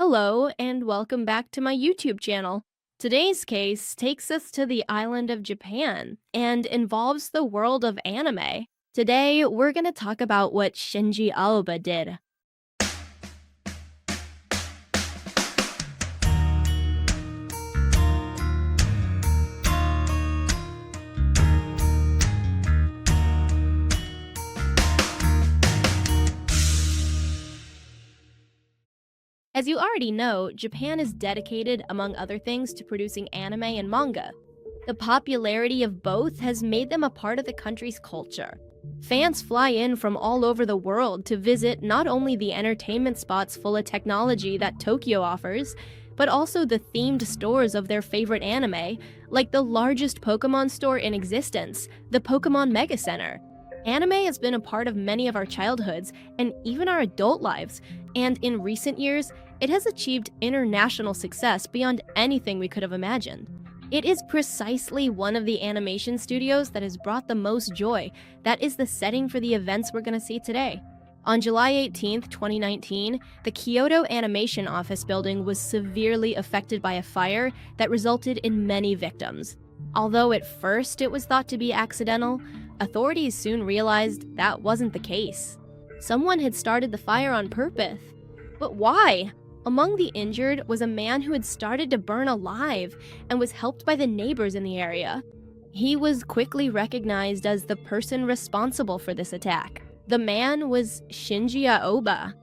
Hello, and welcome back to my YouTube channel. Today's case takes us to the island of Japan and involves the world of anime. Today, we're going to talk about what Shinji Aoba did. As you already know, Japan is dedicated, among other things, to producing anime and manga. The popularity of both has made them a part of the country's culture. Fans fly in from all over the world to visit not only the entertainment spots full of technology that Tokyo offers, but also the themed stores of their favorite anime, like the largest Pokemon store in existence, the Pokemon Mega Center. Anime has been a part of many of our childhoods and even our adult lives, and in recent years, it has achieved international success beyond anything we could have imagined. It is precisely one of the animation studios that has brought the most joy that is the setting for the events we're going to see today. On July 18, 2019, the Kyoto Animation office building was severely affected by a fire that resulted in many victims. Although at first it was thought to be accidental, authorities soon realized that wasn't the case. Someone had started the fire on purpose. But why? Among the injured was a man who had started to burn alive and was helped by the neighbors in the area. He was quickly recognized as the person responsible for this attack. The man was Shinji Aoba.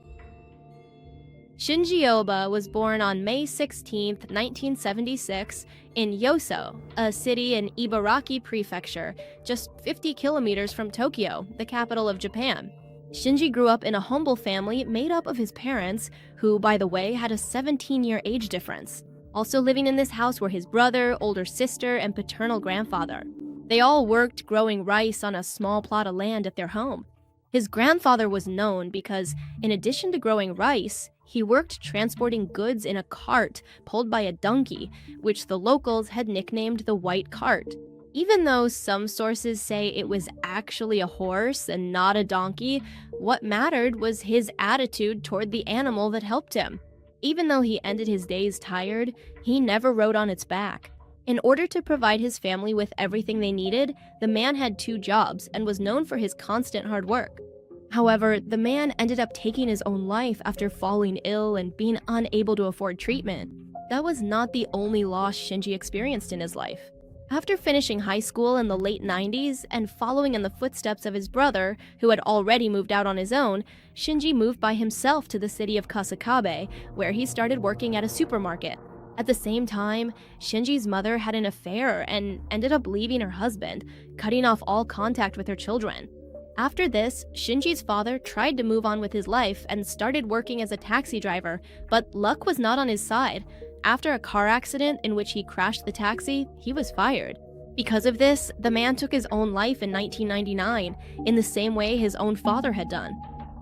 Shinji Aoba was born on May 16, 1976, in Yoso, a city in Ibaraki Prefecture, just 50 kilometers from Tokyo, the capital of Japan. Shinji grew up in a humble family made up of his parents, who, by the way, had a 17-year age difference. Also living in this house were his brother, older sister, and paternal grandfather. They all worked growing rice on a small plot of land at their home. His grandfather was known because, in addition to growing rice, he worked transporting goods in a cart pulled by a donkey, which the locals had nicknamed the White Cart. Even though some sources say it was actually a horse and not a donkey, what mattered was his attitude toward the animal that helped him. Even though he ended his days tired, he never rode on its back. In order to provide his family with everything they needed, the man had 2 jobs and was known for his constant hard work. However, the man ended up taking his own life after falling ill and being unable to afford treatment. That was not the only loss Shinji experienced in his life. After finishing high school in the late 90s and following in the footsteps of his brother, who had already moved out on his own, Shinji moved by himself to the city of Kasakabe, where he started working at a supermarket. At the same time, Shinji's mother had an affair and ended up leaving her husband, cutting off all contact with her children. After this, Shinji's father tried to move on with his life and started working as a taxi driver, but luck was not on his side. After a car accident in which he crashed the taxi, he was fired. Because of this, the man took his own life in 1999, in the same way his own father had done.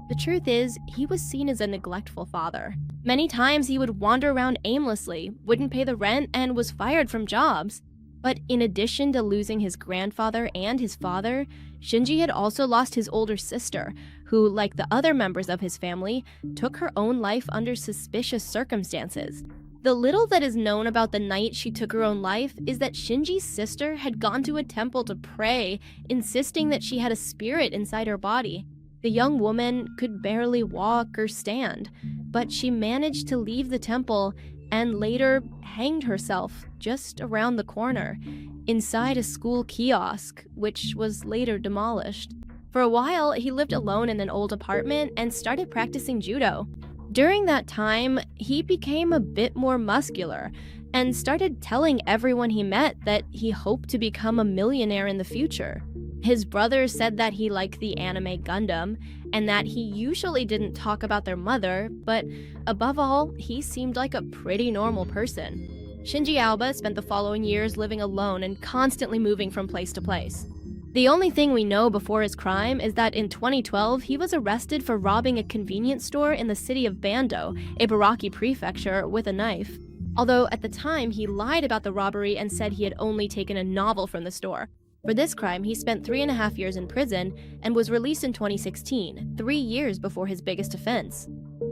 The truth is, he was seen as a neglectful father. Many times he would wander around aimlessly, wouldn't pay the rent, and was fired from jobs. But in addition to losing his grandfather and his father, Shinji had also lost his older sister, who, like the other members of his family, took her own life under suspicious circumstances. The little that is known about the night she took her own life is that Shinji's sister had gone to a temple to pray, insisting that she had a spirit inside her body. The young woman could barely walk or stand, but she managed to leave the temple and later hanged herself just around the corner, inside a school kiosk, which was later demolished. For a while, he lived alone in an old apartment and started practicing judo. During that time, he became a bit more muscular and started telling everyone he met that he hoped to become a millionaire in the future. His brother said that he liked the anime Gundam and that he usually didn't talk about their mother, but above all, he seemed like a pretty normal person. Shinji Aoba spent the following years living alone and constantly moving from place to place. The only thing we know before his crime is that in 2012, he was arrested for robbing a convenience store in the city of Bando, Ibaraki Prefecture, with a knife. Although at the time, he lied about the robbery and said he had only taken a novel from the store. For this crime, he spent 3.5 years in prison and was released in 2016, 3 years before his biggest offense.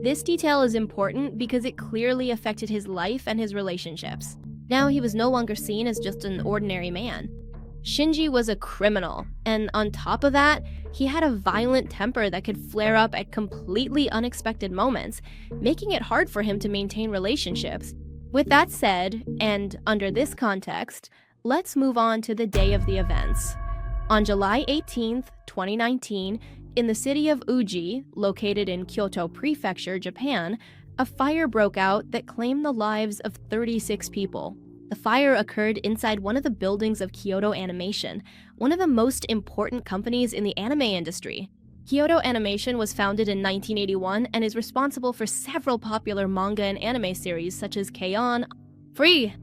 This detail is important because it clearly affected his life and his relationships. Now he was no longer seen as just an ordinary man. Shinji was a criminal, and on top of that, he had a violent temper that could flare up at completely unexpected moments, making it hard for him to maintain relationships. With that said, and under this context, let's move on to the day of the events. On July 18th, 2019, in the city of Uji, located in Kyoto Prefecture, Japan, a fire broke out that claimed the lives of 36 people. The fire occurred inside one of the buildings of Kyoto Animation, one of the most important companies in the anime industry. Kyoto Animation was founded in 1981 and is responsible for several popular manga and anime series such as K-On! Free,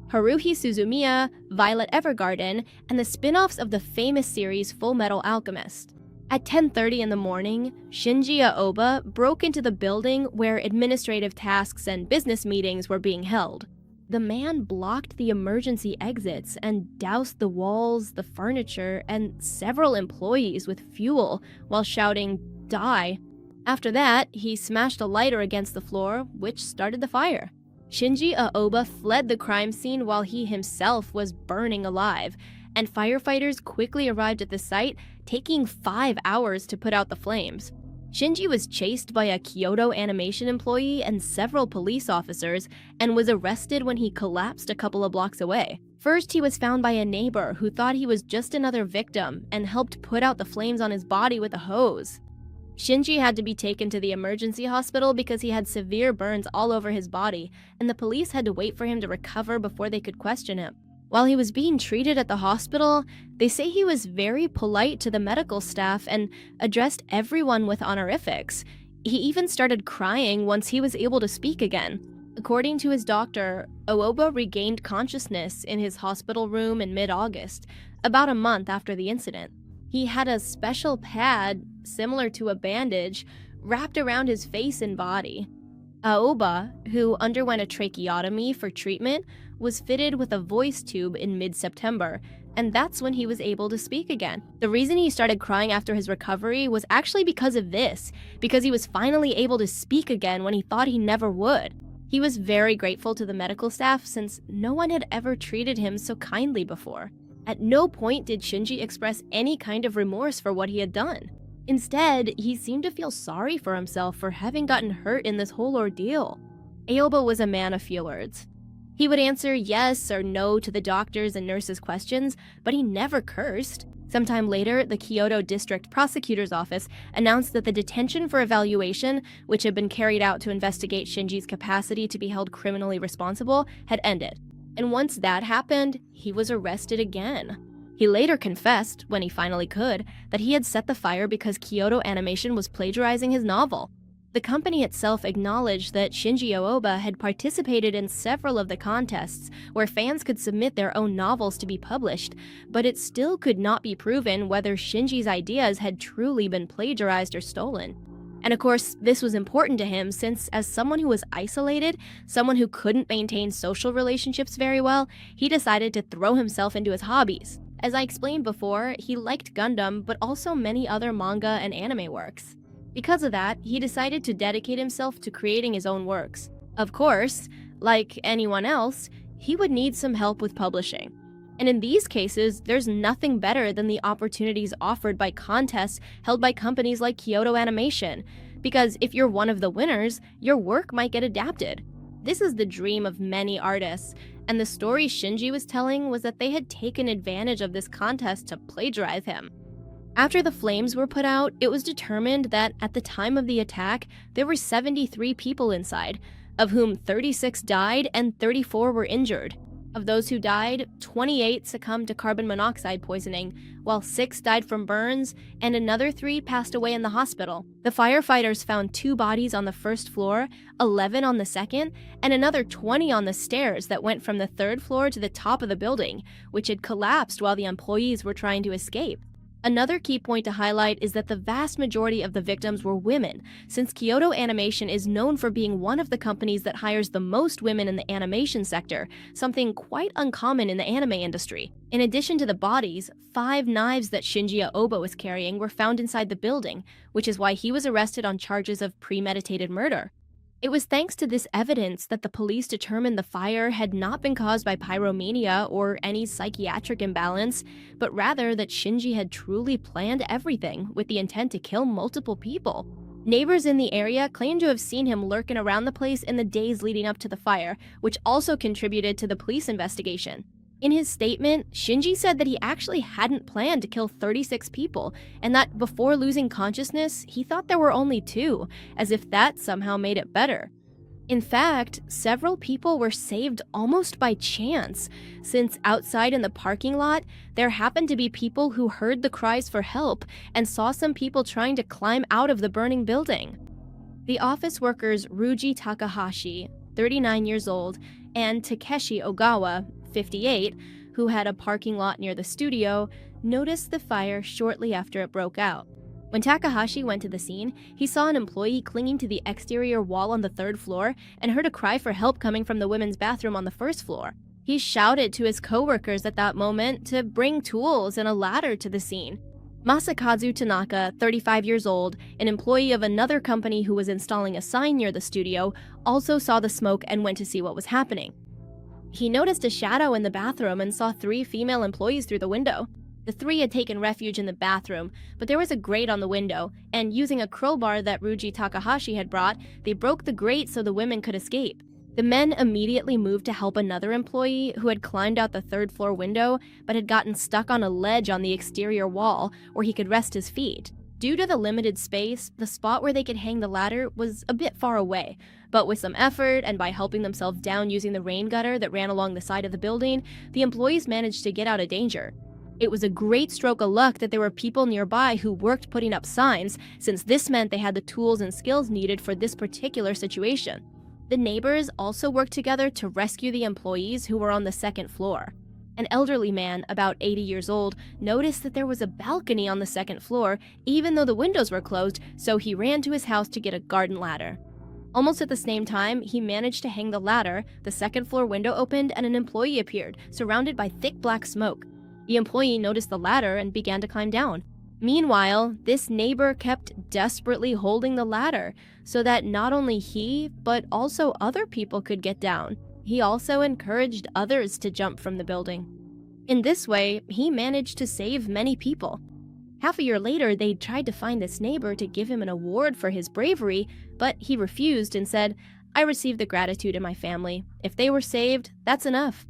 Haruhi Suzumiya, Violet Evergarden, and the spin-offs of the famous series Full Metal Alchemist. At 10:30 in the morning, Shinji Aoba broke into the building where administrative tasks and business meetings were being held. The man blocked the emergency exits and doused the walls, the furniture, and several employees with fuel while shouting, "Die." After that, he smashed a lighter against the floor, which started the fire. Shinji Aoba fled the crime scene while he himself was burning alive, and firefighters quickly arrived at the site, taking 5 hours to put out the flames. Shinji was chased by a Kyoto Animation employee and several police officers and was arrested when he collapsed a couple of blocks away. First, he was found by a neighbor who thought he was just another victim and helped put out the flames on his body with a hose. Shinji had to be taken to the emergency hospital because he had severe burns all over his body, and the police had to wait for him to recover before they could question him. While he was being treated at the hospital, they say he was very polite to the medical staff and addressed everyone with honorifics. He even started crying once he was able to speak again. According to his doctor, Aoba regained consciousness in his hospital room in mid-August, about a month after the incident. He had a special pad, similar to a bandage, wrapped around his face and body. Aoba, who underwent a tracheotomy for treatment, was fitted with a voice tube in mid-September, and that's when he was able to speak again. The reason he started crying after his recovery was actually because of this, because he was finally able to speak again when he thought he never would. He was very grateful to the medical staff since no one had ever treated him so kindly before. At no point did Shinji express any kind of remorse for what he had done. Instead, he seemed to feel sorry for himself for having gotten hurt in this whole ordeal. Aoba was a man of few words. He would answer yes or no to the doctors' and nurses' questions, but he never cursed. Sometime later, the Kyoto District Prosecutor's Office announced that the detention for evaluation, which had been carried out to investigate Shinji's capacity to be held criminally responsible, had ended. And once that happened, he was arrested again. He later confessed, when he finally could, that he had set the fire because Kyoto Animation was plagiarizing his novel. The company itself acknowledged that Shinji Aoba had participated in several of the contests where fans could submit their own novels to be published, but it still could not be proven whether Shinji's ideas had truly been plagiarized or stolen. And of course, this was important to him since, as someone who was isolated, someone who couldn't maintain social relationships very well, he decided to throw himself into his hobbies. As I explained before, he liked Gundam, but also many other manga and anime works. Because of that, he decided to dedicate himself to creating his own works. Of course, like anyone else, he would need some help with publishing. And in these cases, there's nothing better than the opportunities offered by contests held by companies like Kyoto Animation, because if you're one of the winners, your work might get adapted. This is the dream of many artists, and the story Shinji was telling was that they had taken advantage of this contest to plagiarize him. After the flames were put out, it was determined that at the time of the attack, there were 73 people inside, of whom 36 died and 34 were injured. Of those who died, 28 succumbed to carbon monoxide poisoning, while 6 died from burns, and another 3 passed away in the hospital. The firefighters found 2 bodies on the first floor, 11 on the second, and another 20 on the stairs that went from the 3rd floor to the top of the building, which had collapsed while the employees were trying to escape. Another key point to highlight is that the vast majority of the victims were women, since Kyoto Animation is known for being one of the companies that hires the most women in the animation sector, something quite uncommon in the anime industry. In addition to the bodies, 5 knives that Shinji Aoba was carrying were found inside the building, which is why he was arrested on charges of premeditated murder. It was thanks to this evidence that the police determined the fire had not been caused by pyromania or any psychiatric imbalance, but rather that Shinji had truly planned everything with the intent to kill multiple people. Neighbors in the area claimed to have seen him lurking around the place in the days leading up to the fire, which also contributed to the police investigation. In his statement, Shinji said that he actually hadn't planned to kill 36 people, and that before losing consciousness, he thought there were only 2, as if that somehow made it better. In fact, several people were saved almost by chance, since outside in the parking lot, there happened to be people who heard the cries for help and saw some people trying to climb out of the burning building. The office workers Ruji Takahashi, 39 years old, and Takeshi Ogawa, 58, who had a parking lot near the studio, noticed the fire shortly after it broke out. When Takahashi went to the scene, he saw an employee clinging to the exterior wall on the 3rd floor and heard a cry for help coming from the women's bathroom on the 1st floor. He shouted to his coworkers at that moment to bring tools and a ladder to the scene. Masakazu Tanaka, 35 years old, an employee of another company who was installing a sign near the studio, also saw the smoke and went to see what was happening. He noticed a shadow in the bathroom and saw 3 female employees through the window. The 3 had taken refuge in the bathroom, but there was a grate on the window, and using a crowbar that Ruji Takahashi had brought, they broke the grate so the women could escape. The men immediately moved to help another employee who had climbed out the 3rd floor window but had gotten stuck on a ledge on the exterior wall where he could rest his feet. Due to the limited space, the spot where they could hang the ladder was a bit far away, but with some effort and by helping themselves down using the rain gutter that ran along the side of the building, the employees managed to get out of danger. It was a great stroke of luck that there were people nearby who worked putting up signs, since this meant they had the tools and skills needed for this particular situation. The neighbors also worked together to rescue the employees who were on the 2nd floor. An elderly man, about 80 years old, noticed that there was a balcony on the 2nd floor, even though the windows were closed, so he ran to his house to get a garden ladder. Almost at the same time, he managed to hang the ladder, the 2nd floor window opened, and an employee appeared, surrounded by thick black smoke. The employee noticed the ladder and began to climb down. Meanwhile, this neighbor kept desperately holding the ladder so that not only he, but also other people could get down. He also encouraged others to jump from the building. In this way, he managed to save many people. Half a year later, they tried to find this neighbor to give him an award for his bravery, but he refused and said, "I received the gratitude in my family. If they were saved, that's enough."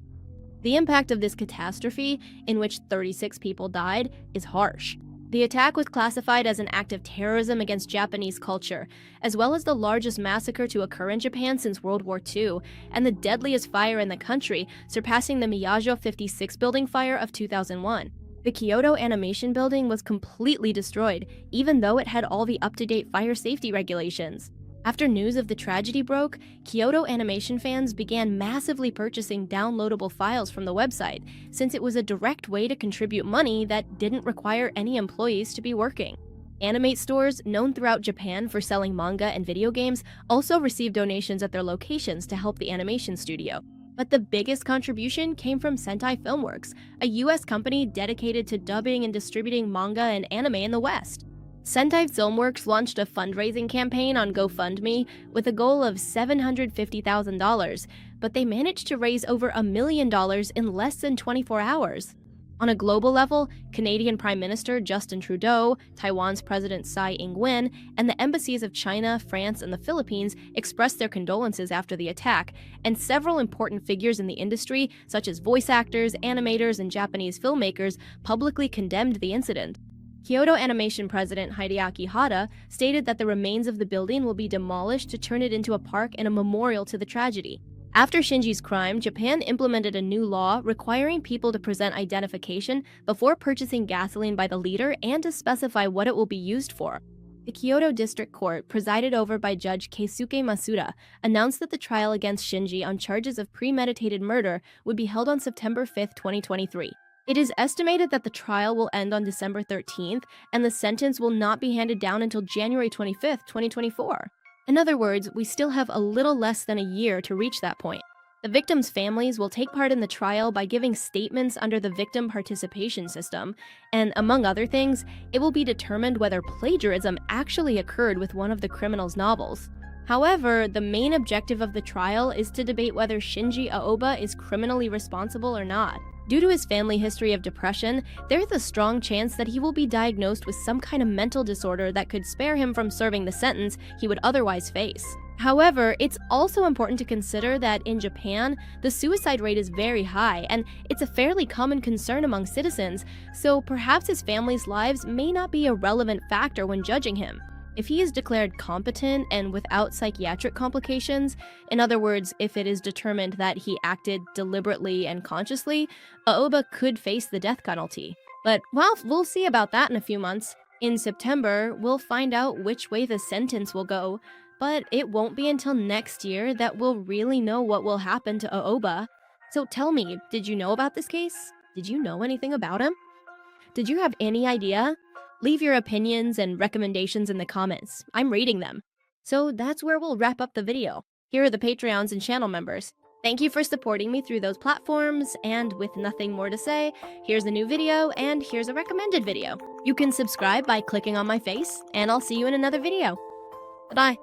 The impact of this catastrophe, in which 36 people died, is harsh. The attack was classified as an act of terrorism against Japanese culture, as well as the largest massacre to occur in Japan since World War II, and the deadliest fire in the country, surpassing the Miyagi 56 building fire of 2001. The Kyoto Animation building was completely destroyed, even though it had all the up-to-date fire safety regulations. After news of the tragedy broke, Kyoto Animation fans began massively purchasing downloadable files from the website, since it was a direct way to contribute money that didn't require any employees to be working. Animate stores, known throughout Japan for selling manga and video games, also received donations at their locations to help the animation studio. But the biggest contribution came from Sentai Filmworks, a US company dedicated to dubbing and distributing manga and anime in the West. Sentai Filmworks launched a fundraising campaign on GoFundMe with a goal of $750,000, but they managed to raise over $1 million in less than 24 hours. On a global level, Canadian Prime Minister Justin Trudeau, Taiwan's President Tsai Ing-wen, and the embassies of China, France, and the Philippines expressed their condolences after the attack, and several important figures in the industry, such as voice actors, animators, and Japanese filmmakers, publicly condemned the incident. Kyoto Animation President Hideaki Hata stated that the remains of the building will be demolished to turn it into a park and a memorial to the tragedy. After Shinji's crime, Japan implemented a new law requiring people to present identification before purchasing gasoline by the liter and to specify what it will be used for. The Kyoto District Court, presided over by Judge Keisuke Masuda, announced that the trial against Shinji on charges of premeditated murder would be held on September 5, 2023. It is estimated that the trial will end on December 13th, and the sentence will not be handed down until January 25th, 2024. In other words, we still have a little less than a year to reach that point. The victims' families will take part in the trial by giving statements under the victim participation system, and among other things, it will be determined whether plagiarism actually occurred with one of the criminal's novels. However, the main objective of the trial is to debate whether Shinji Aoba is criminally responsible or not. Due to his family history of depression, there's a strong chance that he will be diagnosed with some kind of mental disorder that could spare him from serving the sentence he would otherwise face. However, it's also important to consider that in Japan, the suicide rate is very high, and it's a fairly common concern among citizens, so perhaps his family's lives may not be a relevant factor when judging him. If he is declared competent and without psychiatric complications, in other words, if it is determined that he acted deliberately and consciously, Aoba could face the death penalty. But, well, we'll see about that in a few months. In September, we'll find out which way the sentence will go, but it won't be until next year that we'll really know what will happen to Aoba. So tell me, did you know about this case? Did you know anything about him? Did you have any idea? Leave your opinions and recommendations in the comments. I'm reading them. So that's where we'll wrap up the video. Here are the Patreons and channel members. Thank you for supporting me through those platforms, and with nothing more to say, here's a new video and here's a recommended video. You can subscribe by clicking on my face, and I'll see you in another video. Bye.